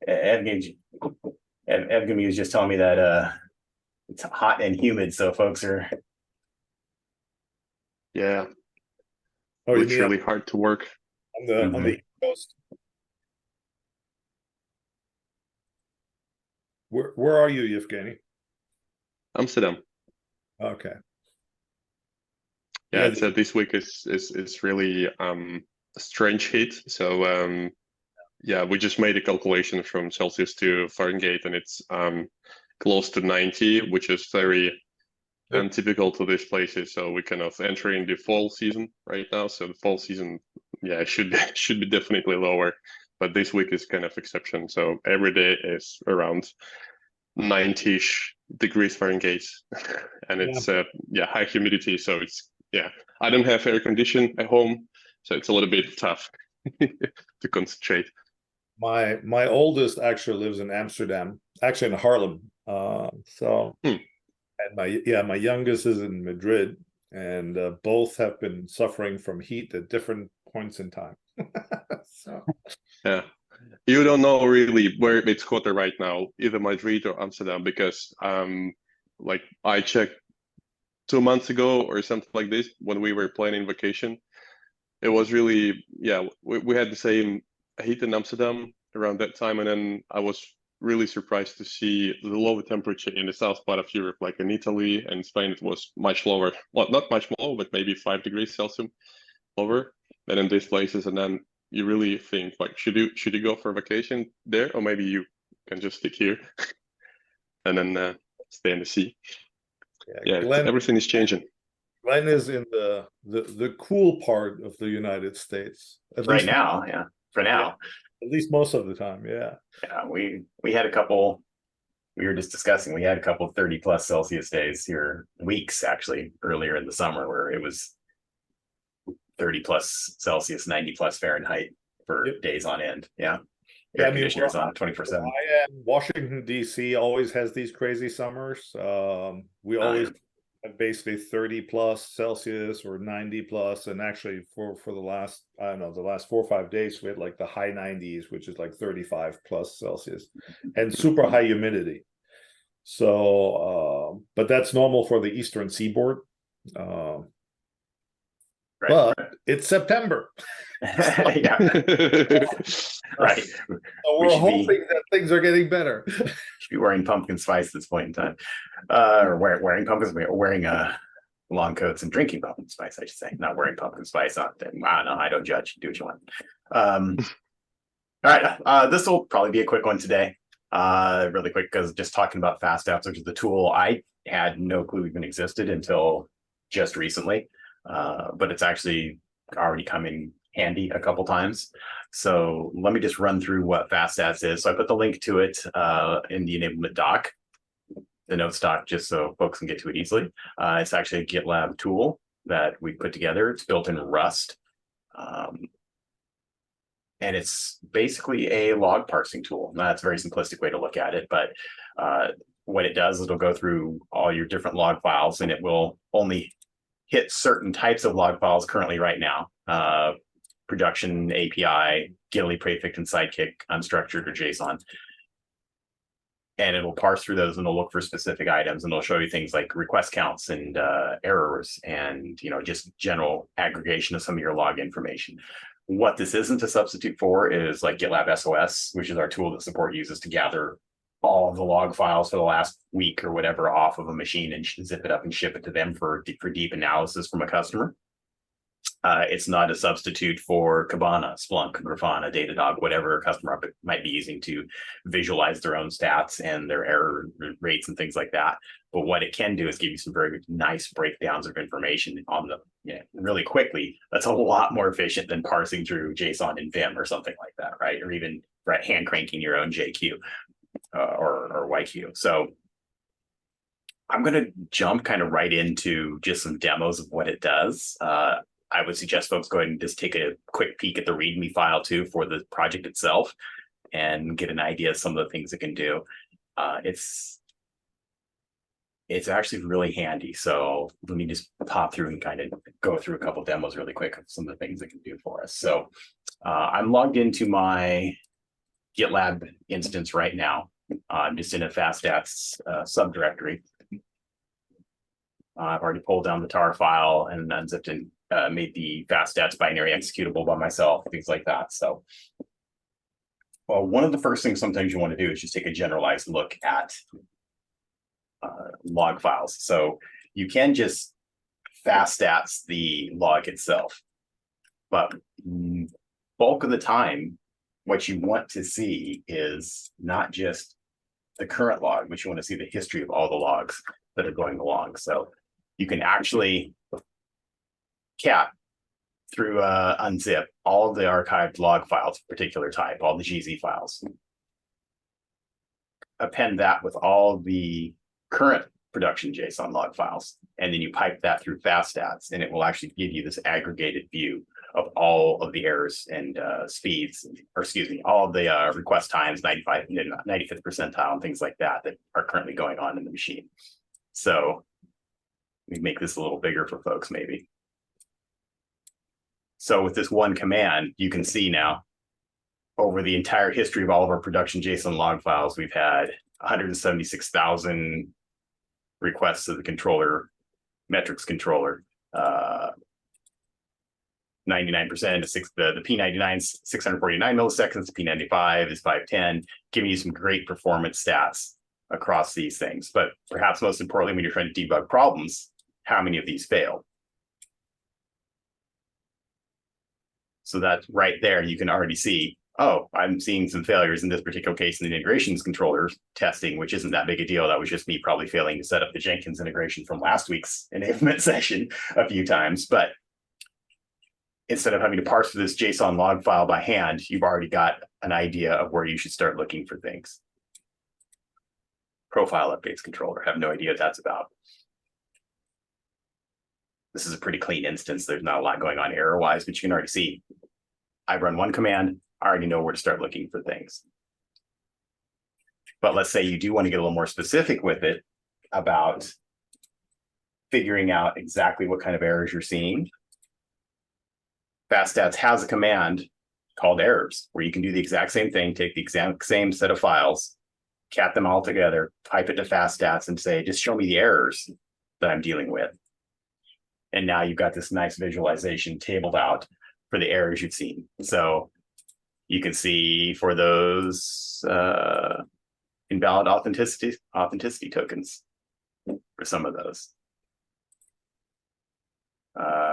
Evgeny was just telling me that it's hot and humid, so folks are. Yeah, Oh, you it's mean really hard to work. on the East Coast? Where are you, Yevgeny? Amsterdam. Okay. Yeah, Yeah. it's this week is really strange heat. So yeah, we just made a calculation from Celsius to Fahrenheit, and it's close to 90, which is very untypical to these places. So we kind of entering the fall season right now. So the fall season, yeah, should be definitely lower, but this week is kind of exception. So every day is around 90-ish degrees Fahrenheit, and it's yeah, high humidity. So it's, yeah, I don't have air condition at home, so it's a little bit tough to concentrate. My oldest actually lives in Amsterdam, actually in Harlem. And my youngest is in Madrid, and both have been suffering from heat at different points in time. So Yeah, you don't know really where it's hotter right now, either Madrid or Amsterdam, because like I checked 2 months ago or something like this when we were planning vacation. It was really, yeah, we had the same heat in Amsterdam around that time, and then I was really surprised to see the lower temperature in the south part of Europe, like in Italy and Spain. It was much lower, well, not much lower, but maybe 5 degrees Celsius lower than in these places. And then you really think, like, should you go for a vacation there, or maybe you can just stick here and then stay in the sea. Yeah, everything is changing. Glen is in the cool part of the United States. Right now, yeah. For now. Yeah, at least most of the time, yeah. Yeah, we had a couple, we were just discussing, we had a couple 30 plus Celsius days here, weeks actually, earlier in the summer where it was 30 plus Celsius, 90 plus Fahrenheit for days on end. Yeah. Air conditioners on 24/7. Washington, D.C. always has these crazy summers. We always have basically 30 plus Celsius or 90 plus, and actually for the last, I don't know, the last 4 or 5 days we had like the high 90s, which is like 35 plus Celsius, and super high humidity. So but that's normal for the eastern seaboard. But it's September. Yeah. Right. So we're hoping that things are getting better. Should be wearing pumpkin spice at this point in time. Or wearing pumpkin, or wearing long coats and drinking pumpkin spice, I should say. Not wearing pumpkin spice on them. Wow, no, I don't judge. Do what you want. All right. This will probably be a quick one today. Really quick, because just talking about Fast Apps, which is the tool I had no clue even existed until just recently. But it's actually already come in handy a couple times. So let me just run through what FastStats is. So I put the link to it in the enablement doc, the notes doc, just so folks can get to it easily. It's actually a GitLab tool that we put together. It's built in Rust. And it's basically a log parsing tool. Now, that's a very simplistic way to look at it, but what it does is it'll go through all your different log files, and it will only hit certain types of log files currently right now. Production, API, GitLab prefix and sidekick, unstructured or JSON. And it'll parse through those and it'll look for specific items, and it'll show you things like request counts and errors and, you know, just general aggregation of some of your log information. What this isn't a substitute for is like GitLab SOS, which is our tool that support uses to gather all of the log files for the last week or whatever off of a machine and zip it up and ship it to them for deep analysis from a customer. It's not a substitute for Kibana, Splunk, Grafana, Datadog, whatever a customer might be using to visualize their own stats and their error rates and things like that. But what it can do is give you some very nice breakdowns of information on them, really quickly. That's a lot more efficient than parsing through JSON and Vim or something like that, right? Or even hand cranking your own JQ or YQ. So I'm going to jump kind of right into just some demos of what it does. I would suggest folks go ahead and just take a quick peek at the README file too for the project itself and get an idea of some of the things it can do. It's actually really handy. So let me just pop through and kind of go through a couple demos really quick of some of the things it can do for us. So I'm logged into my GitLab instance right now. I'm just in a faststats subdirectory. I've already pulled down the tar file and unzipped and made the faststats binary executable by myself, things like that. So, well, one of the first things sometimes you want to do is just take a generalized look at log files. So you can just faststats the log itself, but bulk of the time, what you want to see is not just the current log, but you want to see the history of all the logs that are going along. So you can actually cat through unzip all of the archived log files of particular type, all the GZ files. Append that with all the current production JSON log files, and then you pipe that through faststats, and it will actually give you this aggregated view of all of the errors and speeds, or excuse me, all of the request times, 95th percentile, and things like that that are currently going on in the machine. So we make this a little bigger for folks, maybe. So with this one command, you can see now over the entire history of all of our production JSON log files, we've had 176,000 requests to the controller, metrics controller, 99% the P99 is 649 milliseconds, the P95 is 510, giving you some great performance stats across these things. But perhaps most importantly, when you're trying to debug problems, how many of these fail? So that's right there. You can already see, oh, I'm seeing some failures in this particular case in the integrations controller testing, which isn't that big a deal. That was just me probably failing to set up the Jenkins integration from last week's enablement session a few times. But instead of having to parse through this JSON log file by hand, you've already got an idea of where you should start looking for things. Profile updates controller, have no idea what that's about. This is a pretty clean instance. There's not a lot going on error-wise, but you can already see I run one command, I already know where to start looking for things. But let's say you do want to get a little more specific with it about figuring out exactly what kind of errors you're seeing. Faststats has a command called errors, where you can do the exact same thing, take the exact same set of files, cat them all together, pipe it to Faststats and say, just show me the errors that I'm dealing with. And now you've got this nice visualization tabled out for the errors you've seen. So you can see for those invalid authenticity tokens for some of those.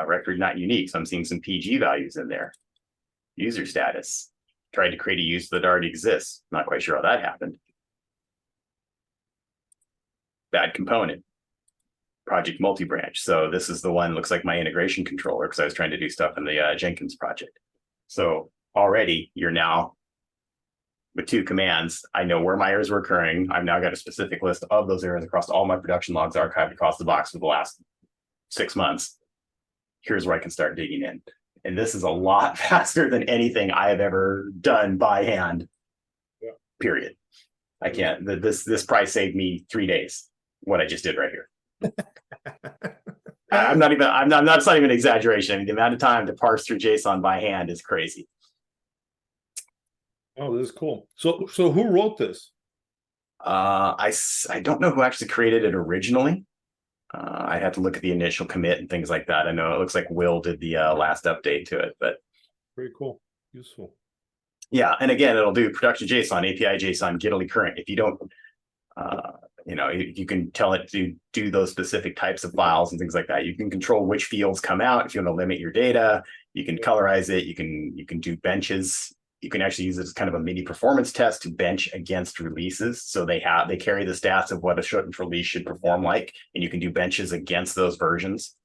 Record not unique, so I'm seeing some PG values in there. User status. Tried to create a user that already exists. Not quite sure how that happened. Bad component. Project multi-branch. So this is the one, looks like my integration controller, because I was trying to do stuff in the Jenkins project. So already you're now with two commands. I know where my errors were occurring. I've now got a specific list of those errors across all my production logs archived across the box for the last 6 months. Here's where I can start digging in. And this is a lot faster than anything I have ever done by hand. Yeah. Period. I can't. This probably saved me 3 days. What I just did right here. I'm not even. That's not even an exaggeration. I mean, the amount of time to parse through JSON by hand is crazy. Oh, this is cool. So who wrote this? I don't know who actually created it originally. I had to look at the initial commit and things like that. I know it looks like Will did the last update to it, but very cool, useful. Yeah, and again, it'll do production JSON, API JSON, GitLab current. If you don't, you can tell it to do those specific types of files and things like that. You can control which fields come out. If you want to limit your data, you can colorize it. You can do benches. You can actually use it as kind of a mini performance test to bench against releases. So they carry the stats of what a certain release should perform like, and you can do benches against those versions.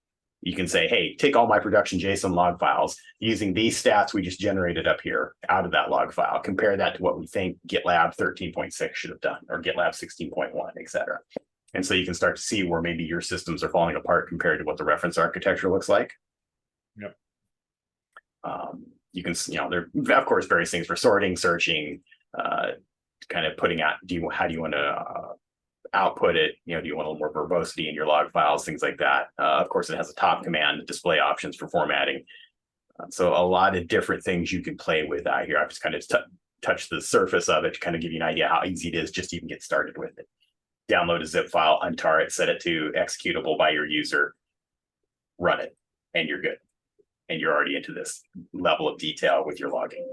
You can say, hey, take all my production JSON log files using these stats we just generated up here out of that log file. Compare that to what we think GitLab 13.6 should have done, or GitLab 16.1, et cetera. And so you can start to see where maybe your systems are falling apart compared to what the reference architecture looks like. Yep. You can, there are, of course, various things for sorting, searching, kind of putting out, how do you want to output it? Do you want a little more verbosity in your log files, things like that. Of course, it has a top command, display options for formatting. So a lot of different things you can play with out here. I've just kind of touch the surface of it to kind of give you an idea how easy it is just to even get started with it. Download a zip file, untar it, set it to executable by your user, run it, and you're good. And you're already into this level of detail with your logging.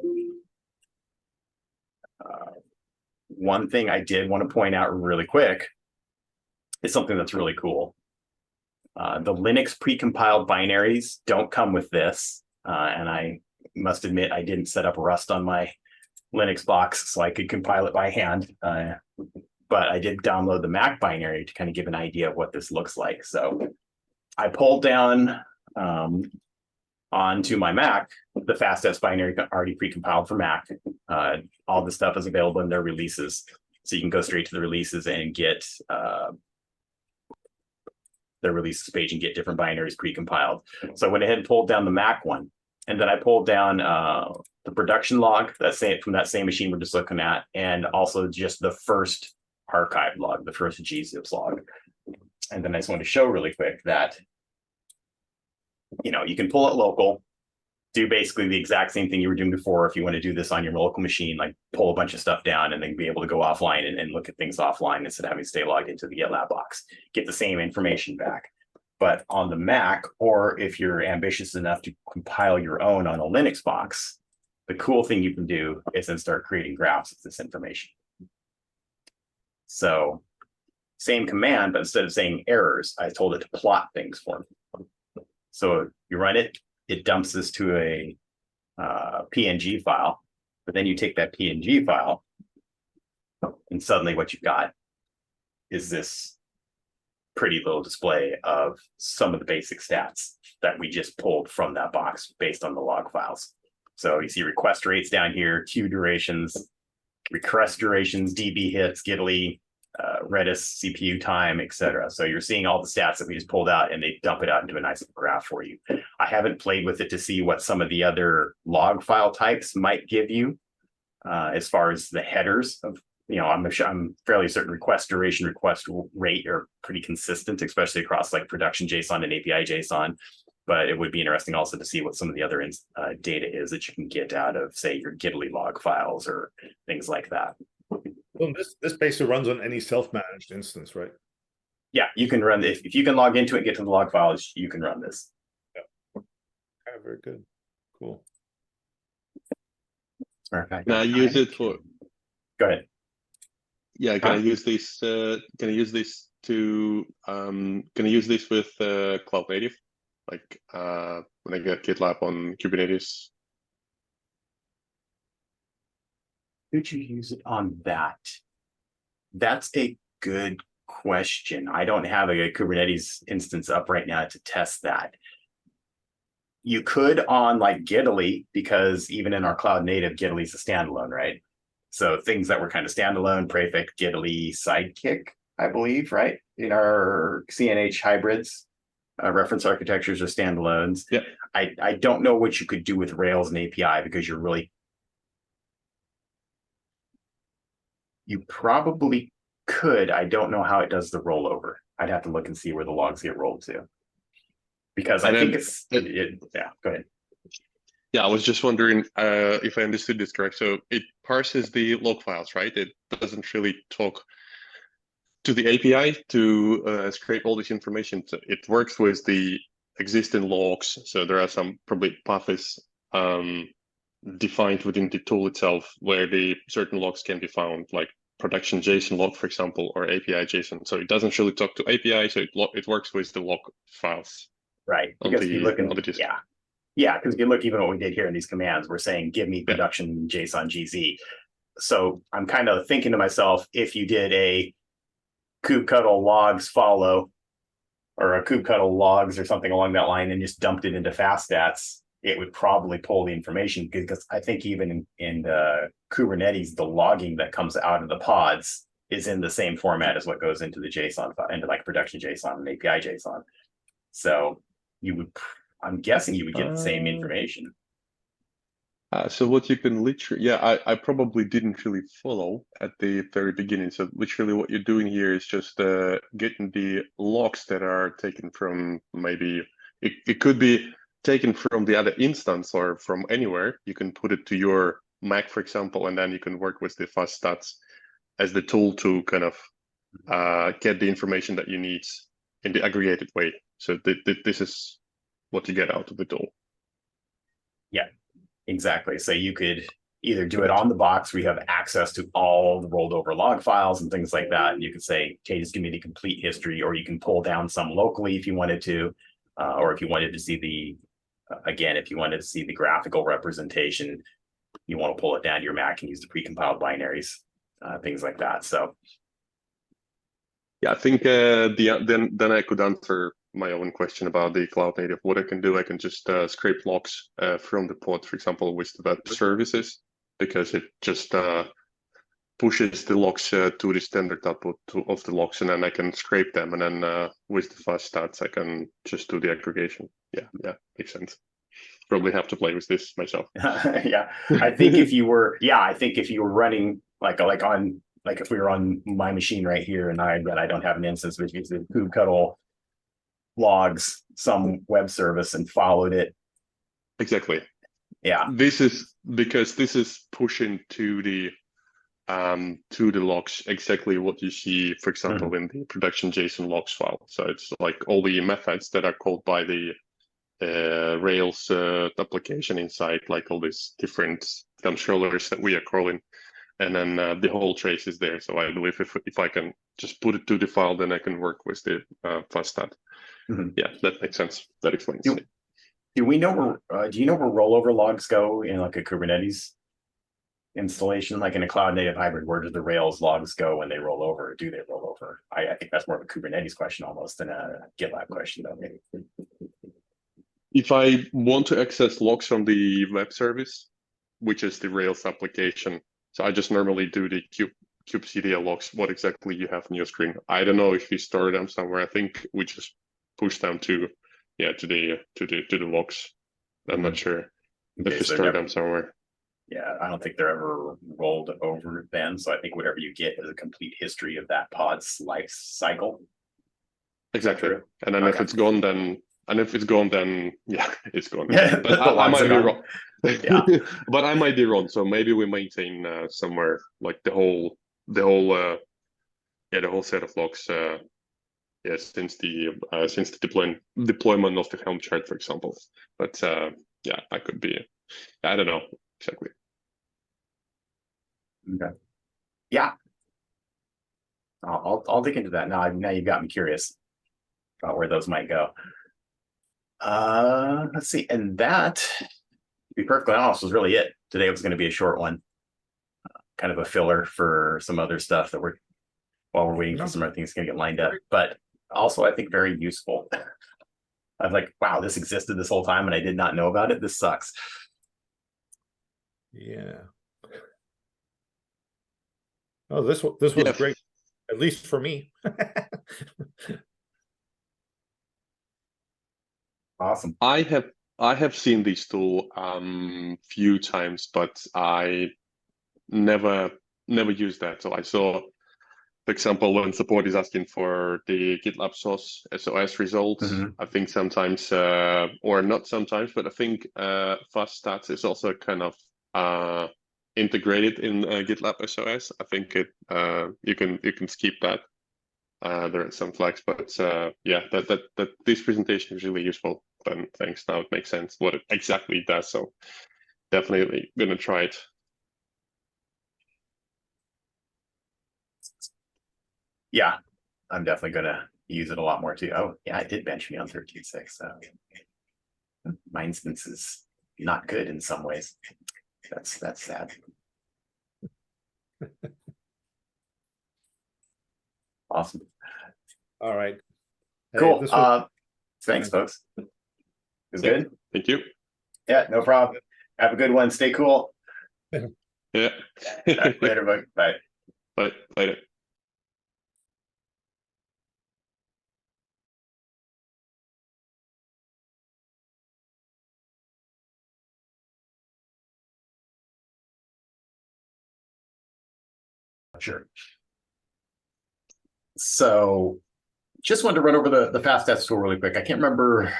One thing I did want to point out really quick is something that's really cool. The Linux precompiled binaries don't come with this. And I must admit, I didn't set up Rust on my Linux box so I could compile it by hand. But I did download the Mac binary to kind of give an idea of what this looks like. So I pulled down onto my Mac the FastS binary already precompiled for Mac. All the stuff is available in their releases. So you can go straight to the releases and get their releases page and get different binaries precompiled. So I went ahead and pulled down the Mac one. And then I pulled down the production log from that same machine we're just looking at, and also just the first archive log, the first gzips log. And then I just want to show really quick that, you can pull it local, do basically the exact same thing you were doing before. If you want to do this on your local machine, like pull a bunch of stuff down and then be able to go offline and look at things offline instead of having to stay logged into the GitLab box, get the same information back. But on the Mac, or if you're ambitious enough to compile your own on a Linux box, the cool thing you can do is then start creating graphs of this information. So same command, but instead of saying errors, I told it to plot things for me. So you run it, it dumps this to a PNG file, but then you take that PNG file, and suddenly what you've got is this pretty little display of some of the basic stats that we just pulled from that box based on the log files. So you see request rates down here, queue durations, request durations, DB hits, Giddily, Redis, CPU time, etc. So you're seeing all the stats that we just pulled out, and they dump it out into a nice graph for you. I haven't played with it to see what some of the other log file types might give you as far as the headers of, I'm fairly certain request duration, request rate are pretty consistent, especially across like production JSON and API JSON. But it would be interesting also to see what some of the other data is that you can get out of, say, your Giddily log files or things like that. Well, this basically runs on any self-managed instance, right? Yeah, you can run this. If you can log into it and get to the log files, you can run this. Yeah. Okay, very good. Cool. As a matter of fact, Can I use it for? Go ahead. Yeah, can I use this? Can I use this to? Can I use this with Cloud Native? Like when I get GitLab on Kubernetes. Could you use it on that? That's a good question. I don't have a Kubernetes instance up right now to test that. You could on like Giddily, because even in our cloud native, Giddily is a standalone, right? So things that were kind of standalone, Prefect, Giddily, Sidekick, I believe, right? In our CNH hybrids, reference architectures are standalones. Yeah. I don't know what you could do with Rails and API, because you probably could. I don't know how it does the rollover. I'd have to look and see where the logs get rolled to. Because I think yeah, go ahead. Yeah, I was just wondering if I understood this correct. So it parses the log files, right? It doesn't really talk to the API to scrape all this information. So it works with the existing logs. So there are some probably paths defined within the tool itself where the certain logs can be found, like production JSON log, for example, or API JSON. So it doesn't really talk to API, so it works with the log files. Right. Because if you look because if you look even what we did here in these commands, we're saying give me production JSON GZ. So I'm kind of thinking to myself, if you did a kubectl logs follow or a kubectl logs or something along that line and just dumped it into faststats, it would probably pull the information, because I think even in the Kubernetes, the logging that comes out of the pods is in the same format as what goes into the JSON, into like production JSON and API JSON. So I'm guessing you would get the same information. So what you can literally, I probably didn't really follow at the very beginning. So literally what you're doing here is just getting the logs that are taken from maybe, it could be taken from the other instance or from anywhere. You can put it to your Mac, for example, and then you can work with the fast stats as the tool to kind of get the information that you need in the aggregated way. So this is what you get out of the tool. Yeah, exactly. So you could either do it on the box where you have access to all the rolled over log files and things like that. And you could say, okay, just give me the complete history, or you can pull down some locally if you wanted to, or if you wanted to see the, again, if you wanted to see the graphical representation, you want to pull it down to your Mac and use the precompiled binaries, things like that. So yeah, I think then I could answer my own question about the cloud native. What I can do, I can just scrape logs from the pod, for example, with the web services, because it just pushes the logs to the standard output of the logs, and then I can scrape them, and then with the fast stats, I can just do the aggregation. Yeah, makes sense. Probably have to play with this myself. Yeah, I think if you were, running like if we were on my machine right here, and I don't have an instance, which is the kubectl logs some web service and followed it. Exactly. Yeah. This is because this is pushing to the logs exactly what you see, for example, in the production JSON logs file. So it's like all the methods that are called by the Rails application inside, like all these different controllers that we are calling, and then the whole trace is there. So I believe if I can just put it to the file, then I can work with the fast stat. Yeah, that makes sense. That explains it. Do we know where? Do you know where rollover logs go in like a Kubernetes installation, like in a cloud native hybrid? Where do the Rails logs go when they roll over? Do they roll over? I think that's more of a Kubernetes question almost than a GitLab question, though. Maybe. If I want to access logs from the web service, which is the Rails application, so I just normally do the kubectl logs, what exactly you have on your screen. I don't know if you store them somewhere. I think we just push them to the logs. I'm not sure if you store them somewhere. Yeah, I don't think they're ever rolled over then. So I think whatever you get is a complete history of that pod's life cycle. Exactly. And then if it's gone, then yeah, it's gone. Yeah, but I might be wrong. Yeah. But I might be wrong. So maybe we maintain somewhere like the whole set of logs. Since the deployment of the Helm chart, for example. But yeah, I could be. I don't know exactly. Okay. Yeah. I'll dig into that. Now you've got me curious about where those might go. Let's see. And that, to be perfectly honest, was really it. Today was going to be a short one. Kind of a filler for some other stuff that while we're waiting for some other things to get lined up. But also, I think very useful. I was like, wow, this existed this whole time and I did not know about it. This sucks. Yeah. Oh, this was great, at least for me. Awesome. I have seen this tool few times, but I never used that. So I saw, for example, when support is asking for the GitLab SOS results, I think sometimes, or not sometimes, but I think fast stats is also kind of integrated in GitLab SOS. I think you can skip that. There are some flags, but yeah, that this presentation is really useful. Then thanks. Now it makes sense what it exactly does. So definitely gonna try it. Yeah, I'm definitely gonna use it a lot more too. Oh, yeah, I did bench me on 13.6. So my instance is not good in some ways. That's sad. Awesome. All right. Cool. Thanks, folks. It's good. Thank you. Yeah, no problem. Have a good one. Stay cool. Yeah. Later, bud. Bye. Bye. Later. Sure. So just wanted to run over the fast test tool really quick. I can't remember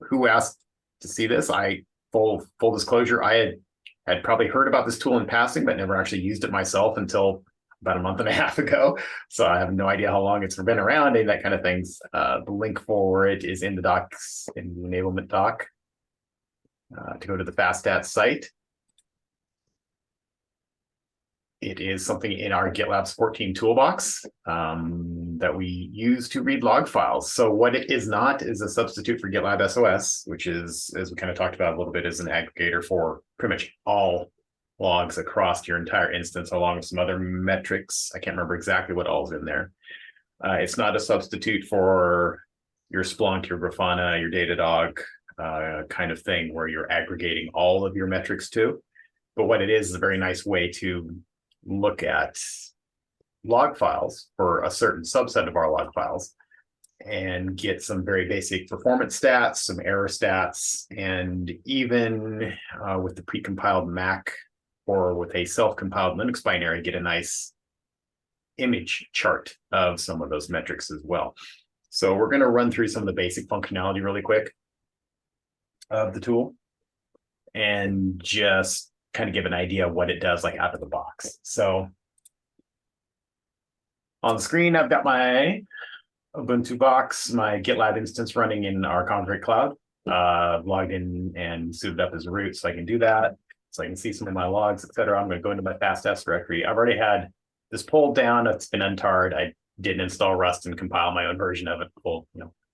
who asked to see this. Full disclosure, I had I'd probably heard about this tool in passing, but never actually used it myself until about a month and a half ago. So I have no idea how long it's been around, and that kind of things. The link for it is in the docs, in the enablement doc, to go to the FastStats site. It is something in our GitLab support team toolbox that we use to read log files. So what it is not is a substitute for GitLab SOS, which is, as we kind of talked about a little bit, is an aggregator for pretty much all logs across your entire instance, along with some other metrics. I can't remember exactly what all's in there. It's not a substitute for your Splunk, your Grafana, your Datadog kind of thing where you're aggregating all of your metrics to. But what it is a very nice way to look at log files for a certain subset of our log files and get some very basic performance stats, some error stats, and even with the precompiled Mac or with a self-compiled Linux binary, get a nice image chart of some of those metrics as well. So we're going to run through some of the basic functionality really quick of the tool and just kind of give an idea of what it does like out of the box. So on the screen, I've got my Ubuntu box, my GitLab instance running in our Concrete cloud, logged in and suited up as root, so I can do that. So I can see some of my logs, etc. I'm going to go into my FastS directory. I've already had this pulled down. It's been untarred. I didn't install Rust and compile my own version of it. Well,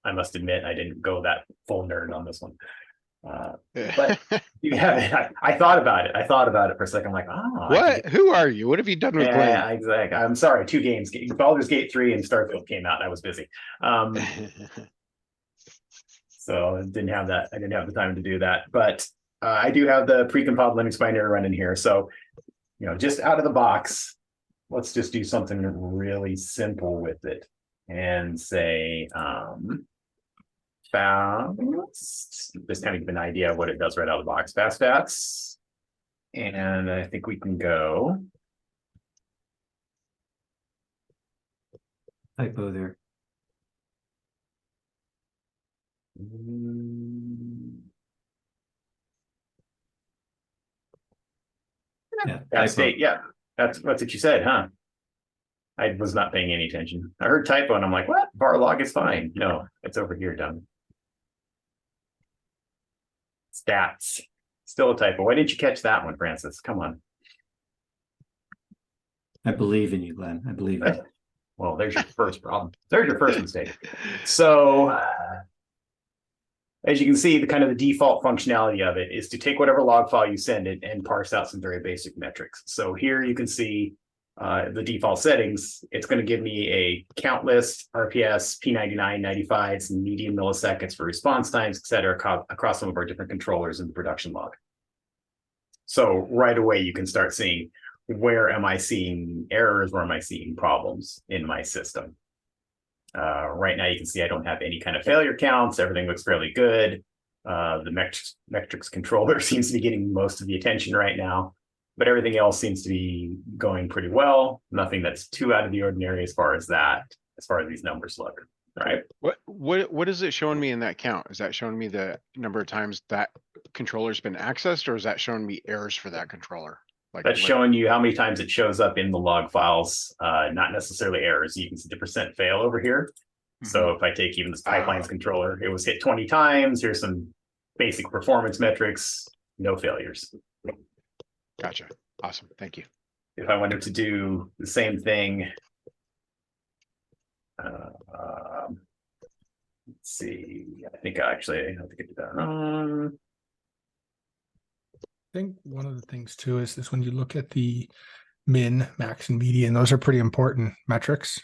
I must admit I didn't go that full nerd on this one. But you have it. I thought about it. I thought about it for a second. I'm like, oh, what? Who are you? What have you done with Glenn? Yeah, exactly. I'm sorry. 2 games. Baldur's Gate 3 and Starfield came out. I was busy. So I didn't have that. I didn't have the time to do that. But I do have the precompiled Linux binary running here. So, just out of the box, let's just do something really simple with it and say, fast, just kind of give an idea of what it does right out of the box. FastStats. And I think we can go. Typo there. Yeah, Fast state, yeah. That's what you said, huh? I was not paying any attention. I heard typo and I'm like, what? Var log is fine. No, it's over here, dumb. Stats. Still a typo. Why didn't you catch that one, Francis? Come on. I believe in you, Glenn. I believe in you. Well, there's your first problem. There's your first mistake. So, as you can see, the kind of the default functionality of it is to take whatever log file you send it and parse out some very basic metrics. So here you can see the default settings. It's going to give me a count list, RPS, P99, 95, some median milliseconds for response times, et cetera, across some of our different controllers in the production log. So right away, you can start seeing, where am I seeing errors? Where am I seeing problems in my system? Right now, you can see I don't have any kind of failure counts. Everything looks fairly good. The metrics controller seems to be getting most of the attention right now, but everything else seems to be going pretty well. Nothing that's too out of the ordinary as far as these numbers look. All right. What is it showing me in that count? Is that showing me the number of times that controller's been accessed, or is that showing me errors for that controller? That's showing you how many times it shows up in the log files, not necessarily errors. You can see the % fail over here. So if I take even this pipelines controller, it was hit 20 times. Here's some basic performance metrics, no failures. Gotcha. Awesome. Thank you. If I wanted to do the same thing, let's see. I think I did that. I think one of the things too is when you look at the min, max, and median, those are pretty important metrics,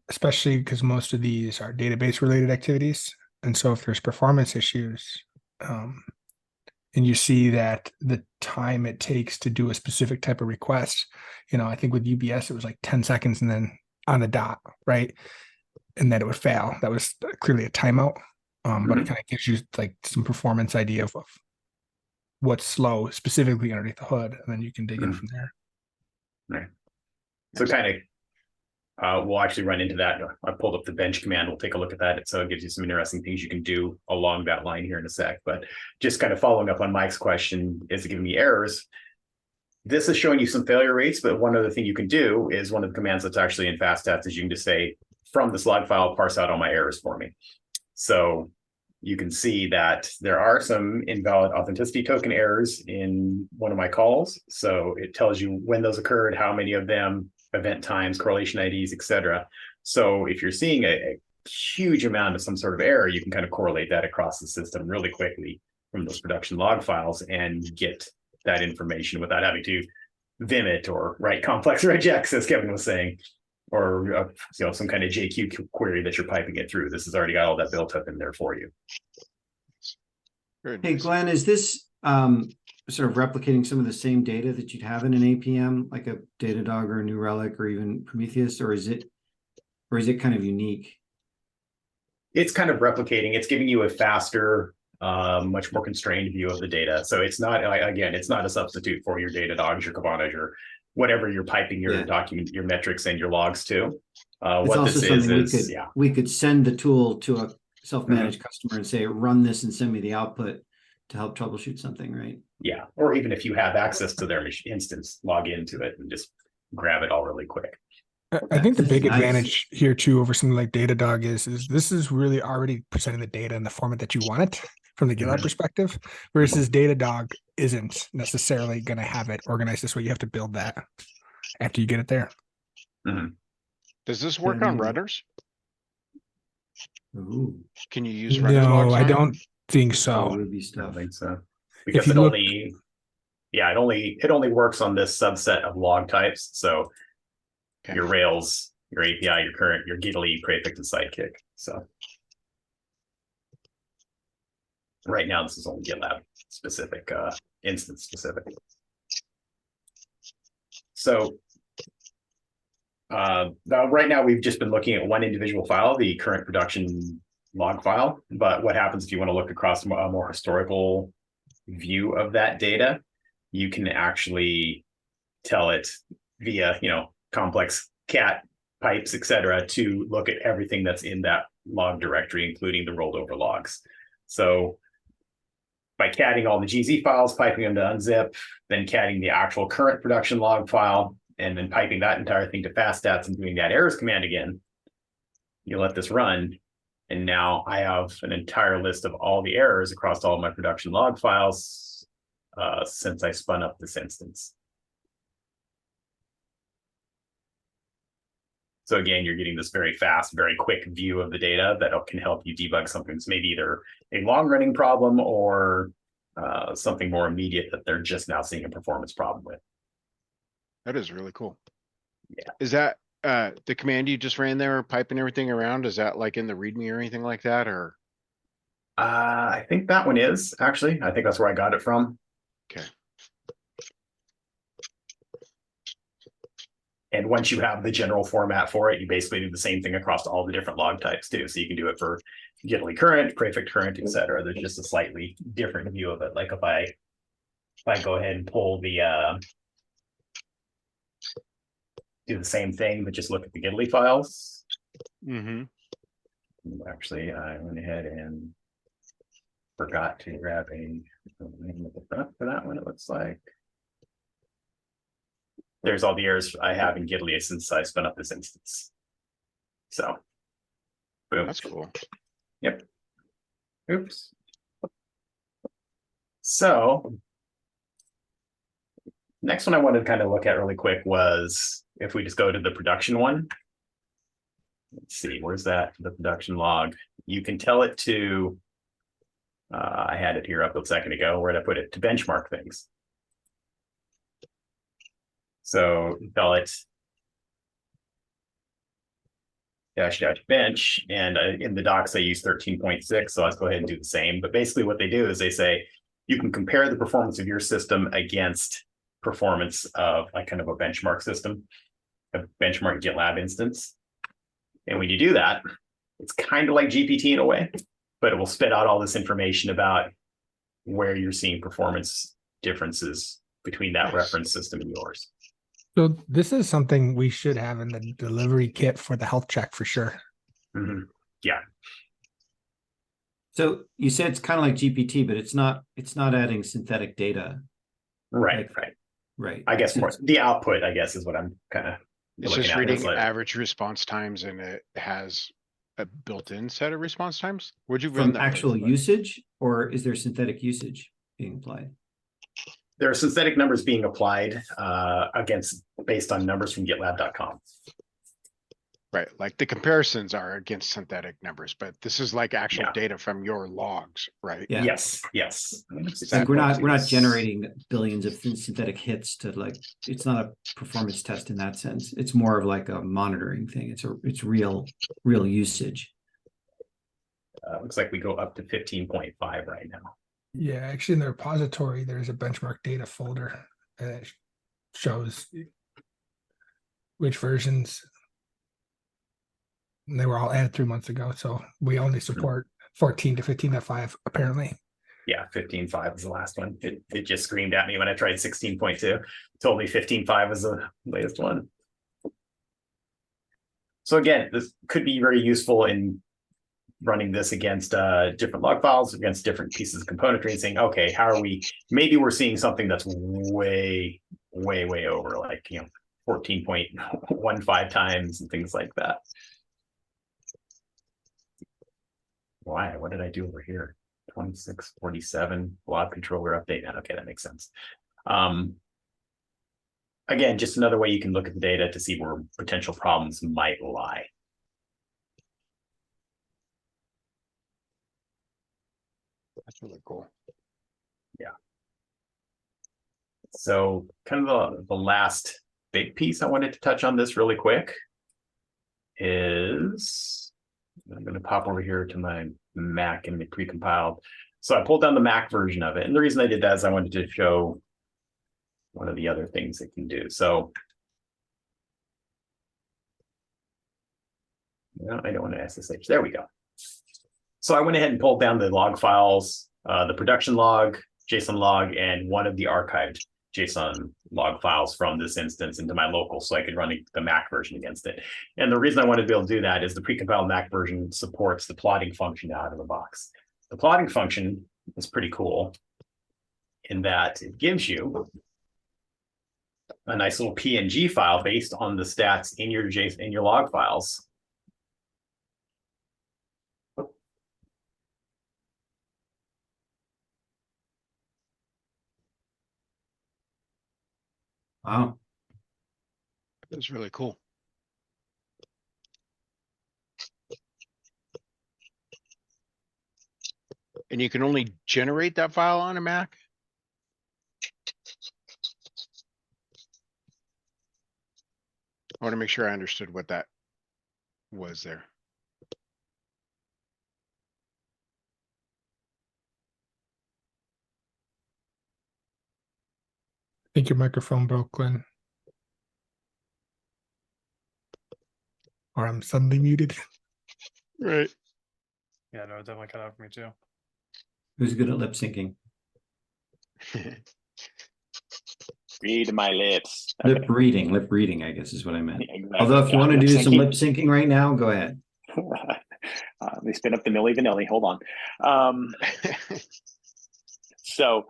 especially because most of these are database related activities. And so if there's performance issues, and you see that the time it takes to do a specific type of request, I think with UBS, it was like 10 seconds and then on the dot, right? And that it would fail. That was clearly a timeout. But it kind of gives you like some performance idea of what's slow specifically underneath the hood, and then you can dig in from there. Right. So kind of we'll actually run into that. I pulled up the bench command. We'll take a look at that. So it gives you some interesting things you can do along that line here in a sec. But just kind of following up on Mike's question, is it giving me errors? This is showing you some failure rates, but one other thing you can do is one of the commands that's actually in FastStats is you can just say, from this log file, parse out all my errors for me. So you can see that there are some invalid authenticity token errors in one of my calls. So it tells you when those occurred, how many of them, event times, correlation IDs, etc. So if you're seeing a huge amount of some sort of error, you can kind of correlate that across the system really quickly from those production log files and get that information without having to vim it or write complex regex, as Kevin was saying, or some kind of JQ query that you're piping it through. This has already got all that built up in there for you. Very Hey, nice. Glenn, is this sort of replicating some of the same data that you'd have in an APM, like a Datadog or a New Relic or even Prometheus, or is it kind of unique? It's kind of replicating. It's giving you a faster, much more constrained view of the data. So it's not, again, it's not a substitute for your Datadogs, your Kivanas, or whatever you're piping your document, your metrics and your logs to. It's what also this something is, we could send the tool to a self-managed customer and say, run this and send me the output to help troubleshoot something, right? Yeah, or even if you have access to their instance, log into it and just grab it all really quick. I think the This is big nice. advantage here too over something like Datadog is this is really already presenting the data in the format that you want it from the GitLab perspective, versus Datadog isn't necessarily going to have it organized this way. You have to build that after you get it there. Does this work on runners? Ooh, Can you use runners No, logs I on it? don't think all so. Ruby I stuff. don't think so. Because you it look- only works on this subset of log types. So Okay. your Rails, your API, your current, your Gitly, prefect, and sidekick. So right now, this is only GitLab specific, instance specific. So right now we've just been looking at one individual file, the current production log file. But what happens if you want to look across a more historical view of that data? You can actually tell it via, complex cat pipes, etc., to look at everything that's in that log directory, including the rolled over logs. So by catting all the GZ files, piping them to unzip, then catting the actual current production log file, and then piping that entire thing to FastStats and doing that errors command again, you let this run, and now I have an entire list of all the errors across all of my production log files since I spun up this instance. So again, you're getting this very fast, very quick view of the data that can help you debug something that's maybe either a long-running problem or something more immediate that they're just now seeing a performance problem with. That is really cool. Yeah. Is that the command you just ran there, piping everything around? Is that like in the README or anything like that, or? I think that one is actually. I think that's where I got it from. Okay. And once you have the general format for it, you basically do the same thing across all the different log types too. So you can do it for Gitly current, prefect current, etc. There's just a slightly different view of it. Like if I go ahead and pull the do the same thing, but just look at the Gitly files. Actually, I went ahead and forgot to grab a name at the front for that one. It looks like there's all the errors I have in Gitly since I spun up this instance. So, boom. That's cool. Yep. Oops. So, next one I wanted to kind of look at really quick was if we just go to the production one. Let's see, where's that? The production log. You can tell it to, I had it here up a second ago. Where did I put it? To benchmark things. So tell it -bench, and in the docs I use 13.6, so let's go ahead and do the same. But basically what they do is they say you can compare the performance of your system against performance of like kind of a benchmark system, a benchmark GitLab instance. And when you do that, it's kind of like GPT in a way, but it will spit out all this information about where you're seeing performance differences between that reference system and yours. So this is something we should have in the delivery kit for the health check for sure. Mhm. So you said it's kind of like GPT, but it's not adding synthetic data. Right, Like- right. Right. I guess So more it's- the output, I guess, is what I'm kind of It's looking just at. It's reading like, average response times and it has a built-in set of response times. Would you run from that actual with? usage, or is there synthetic usage being applied? there are synthetic numbers being applied against based on numbers from GitLab.com. Right, like the comparisons are against synthetic numbers, but this is like actual Yeah. data from your logs, right? Yeah. Yes. Is Like that we're what- not generating billions of synthetic hits to like, it's not a performance test in that sense. It's more of like a monitoring thing. It's real usage. Looks like we go up to 15.5 right now. Yeah, actually in the repository, there's a benchmark data folder and it shows which versions. And they were all added 3 months ago. So we only support 14 to 15.5 apparently. Yeah, 15.5 was the last one. It just screamed at me when I tried 16.2. Told me 15.5 was the latest one. So again, this could be very useful in running this against different log files, against different pieces of componentry, and saying, okay, how are we? Maybe we're seeing something that's way over, like 14.15 times and things like that. Why? What did I do over here? 2647 log controller update. Okay, that makes sense. Again, just another way you can look at the data to see where potential problems might lie. That's really cool. Yeah. So kind of the last big piece I wanted to touch on this really quick is I'm going to pop over here to my Mac and the precompiled. So I pulled down the Mac version of it. And the reason I did that is I wanted to show one of the other things it can do. So no, I don't want to SSH. There we go. So I went ahead and pulled down the log files, the production log, JSON log, and one of the archived JSON log files from this instance into my local so I could run the Mac version against it. And the reason I wanted to be able to do that is the precompiled Mac version supports the plotting function out of the box. The plotting function is pretty cool in that it gives you a nice little PNG file based on the stats in your JSON, in your log files. Wow. That's really cool. And you can only generate that file on a Mac? I want to make sure I understood what that was there. I think your microphone broke, Glenn. Or I'm suddenly muted. Right. Yeah, no, it definitely cut out for me too. Who's good at lip syncing? Read my lips. Lip reading, I guess is what I meant. Exactly. Although if you want to Lip do some syncing. lip syncing right now, go ahead. Let me spin up the Milli Vanilli. Hold on. So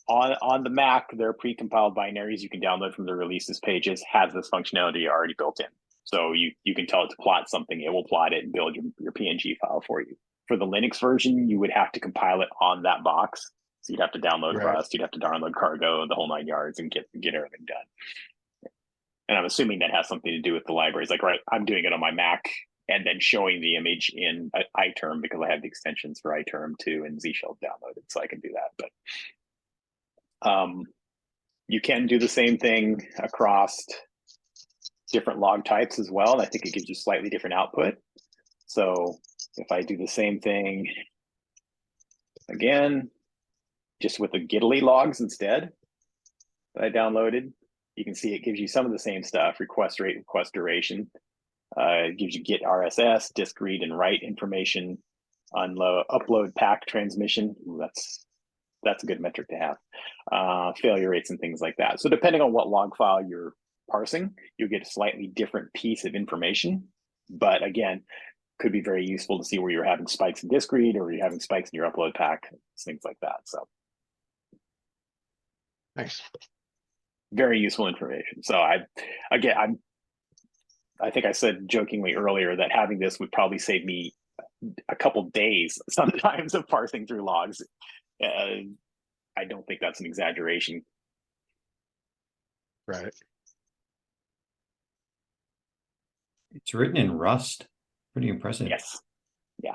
on the Mac, there are precompiled binaries you can download from the releases pages, has this functionality already built in. So you can tell it to plot something, it will plot it and build your PNG file for you. For the Linux version, you would have to compile it on that box. So you'd have to download Right. Rust, you'd have to download Cargo, the whole 9 yards, and get everything done. And I'm assuming that has something to do with the libraries. Like, right, I'm doing it on my Mac and then showing the image in iTerm because I have the extensions for iTerm 2 and Z Shell downloaded, so I can do that. But you can do the same thing across different log types as well. And I think it gives you slightly different output. So if I do the same thing again, just with the Gitly logs instead that I downloaded, you can see it gives you some of the same stuff: request rate, request duration. It gives you Git RSS, disk read and write information, unload, upload pack transmission. Ooh, that's that's a good metric to have. Failure rates and things like that. So depending on what log file you're parsing, you'll get a slightly different piece of information. But again, could be very useful to see where you're having spikes in disk read or you're having spikes in your upload pack, things like that. So Nice. very useful information. So I think I said jokingly earlier that having this would probably save me a couple days sometimes of parsing through logs. I don't think that's an exaggeration. Right. It's written in Rust. Pretty impressive. Yes. Yeah.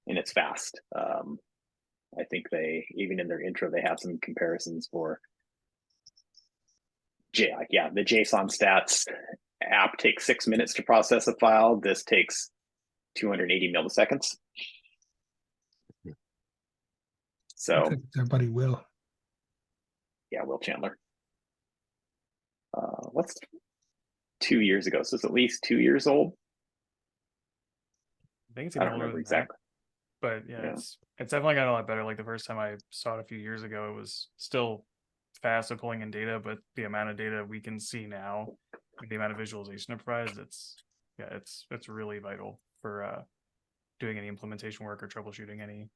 And it's fast. I think they, even in their intro, they have some comparisons for the JSON stats app takes 6 minutes to process a file. This takes 280 milliseconds. So It's our buddy Will. yeah, Will Chandler. What's 2 years ago? So it's at least 2 years old. I think it's I even don't older remember than exactly. that, but yeah, Yeah. it's definitely gotten a lot better. Like the first time I saw it a few years ago, it was still fast at pulling in data, but the amount of data we can see now, like the amount of visualization it provides, it's really vital for doing any implementation work or troubleshooting any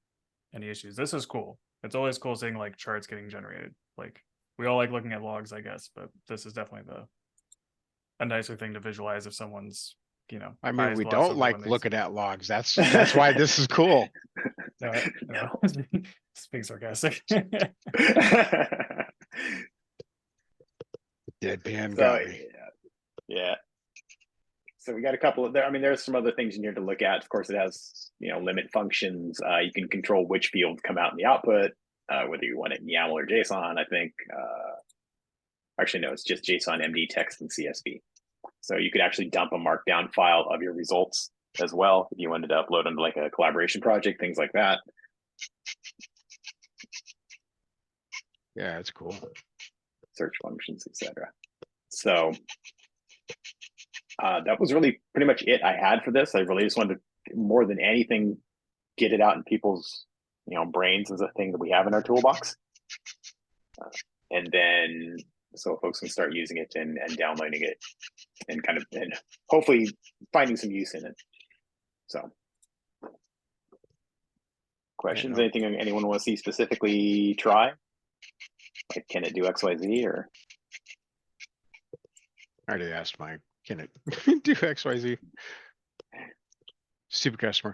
issues. This is cool. It's always cool seeing like charts getting generated. Like we all like looking at logs, I guess, but this is definitely a nicer thing to visualize if someone's, I mean, eyes we gloss don't over like when they looking see- at logs. That's why this is cool. No, No. it's being sarcastic. Deadpan So got me. yeah. So we got a couple of there. I mean, there's some other things you need to look at. Of course, it has limit functions. You can control which fields come out in the output, whether you want it in YAML or JSON. I think. Actually, no, it's just JSON, MD, text, and CSV. So you could actually dump a markdown file of your results as well if you wanted to upload onto like a collaboration project, things like that. Yeah, it's cool. Search functions, etc. So that was really pretty much it I had for this. I really just wanted to, more than anything, get it out in people's brains as a thing that we have in our toolbox, and then so folks can start using it and downloading it and and hopefully finding some use in it. So questions, no. anything anyone want to see specifically try? Like, can it do XYZ or? I already asked Mike, can it do XYZ? Super customer.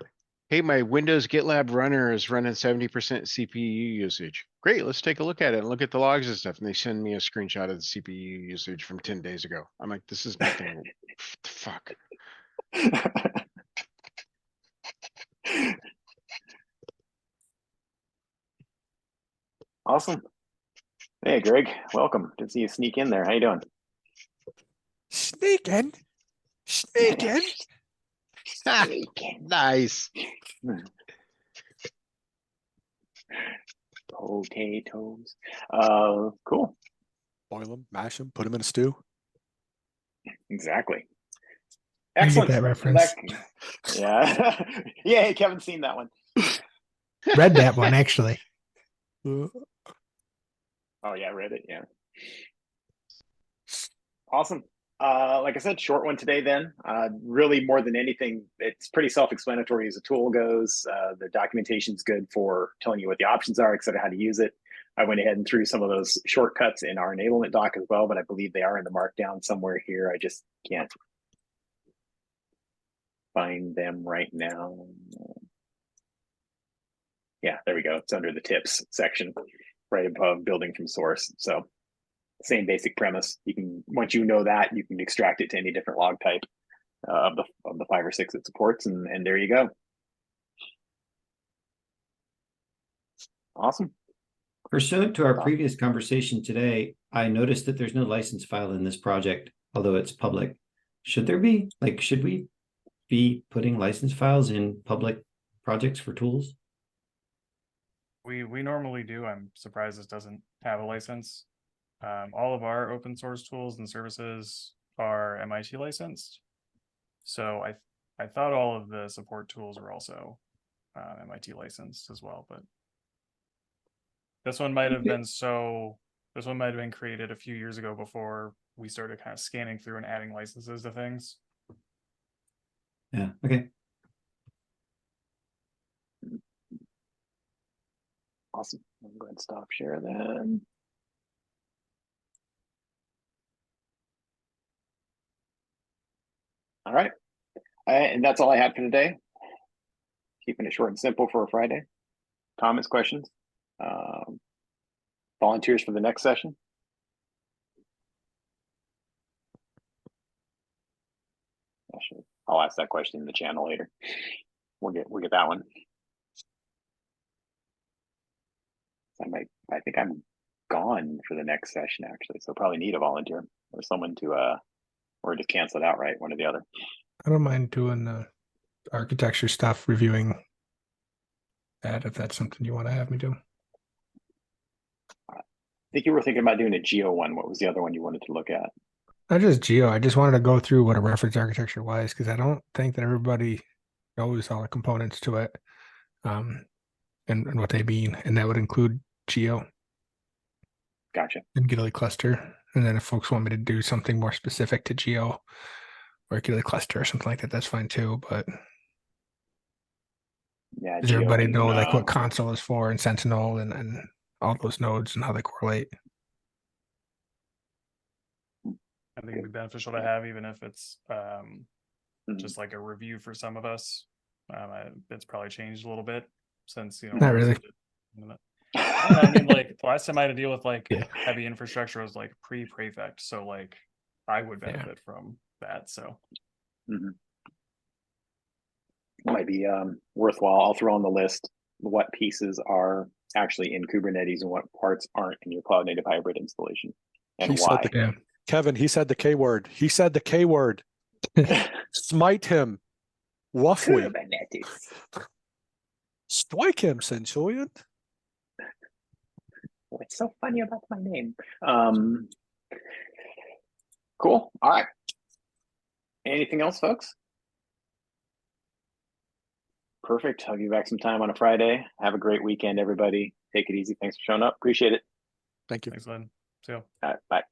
Hey, my Windows GitLab runner is running 70% CPU usage. Great, let's take a look at it and look at the logs and stuff. And they send me a screenshot of the CPU usage from 10 days ago. I'm like, this is nothing. Fuck. Awesome. Hey, Greg, welcome. Good to see you sneak in there. How you doing? Sneaking. Sneaking. Nice. Potatoes. Cool. Boil them, mash them, put them in a stew. Exactly. I get Excellent. that reference. Yeah. Yeah, hey, Kevin's seen that one. Read that one actually. Oh yeah, I read it. Yeah. Awesome. Like I said, short one today then. Really more than anything, it's pretty self-explanatory as a tool goes. The documentation's good for telling you what the options are, etc., how to use it. I went ahead and threw some of those shortcuts in our enablement doc as well, but I believe they are in the markdown somewhere here. I just can't find them right now. Yeah, there we go. It's under the tips section, right above building from source. So same basic premise. You can, once you know that, you can extract it to any different log type of the 5 or 6 it supports, and there you go. Awesome. Pursuant to our previous conversation today, I noticed that there's no license file in this project, although it's public. Should there be? Like, should we be putting license files in public projects for tools? We normally do. I'm surprised this doesn't have a license. All of our open source tools and services are MIT licensed. So I thought all of the support tools were also MIT licensed as well, but This one might have been this one might have been created a few years ago before we started kind of scanning through and adding licenses to things. Yeah, okay. Awesome. I'm going to stop share then. All right. And that's all I had for today. Keeping it short and simple for a Friday. Comments, questions? Volunteers for the next session? Actually, I'll ask that question in the channel later. We'll get that one. I think I'm gone for the next session actually, so probably need a volunteer or someone to or just cancel it outright, one or the other. I don't mind doing the architecture stuff, reviewing that if that's something you want to have me do. I think you were thinking about doing a geo one. What was the other one you wanted to look at? Not just geo. I just wanted to go through what a reference architecture was because I don't think that everybody knows all the components to it, and what they mean, and that would include geo Gotcha. and Gitly cluster. And then if folks want me to do something more specific to geo or Gitly cluster or something like that, that's fine too. But Yeah, does everybody know like what console is for and Sentinel and all those nodes and how they correlate? I think it'd be beneficial to have, even if it's just like a review for some of us. It's probably changed a little bit since, you know. Not really. I mean, like the last time I had to deal with like Yeah. heavy infrastructure was like pre-prefect, so like I would benefit from that. So might be worthwhile. I'll throw on the list what pieces are actually in Kubernetes and what parts aren't in your cloud native hybrid installation, and He why. said Kevin, he said the K word. He said the K word. Smite him. Waffle. Strike him, Centurion. What's so funny about my name? Cool. All right. Anything else, folks? Perfect. I'll give you back some time on a Friday. Have a great weekend, everybody. Take it easy. Thanks for showing up. Appreciate it. Thank you. Thanks, Lynn. See you. All right. Bye.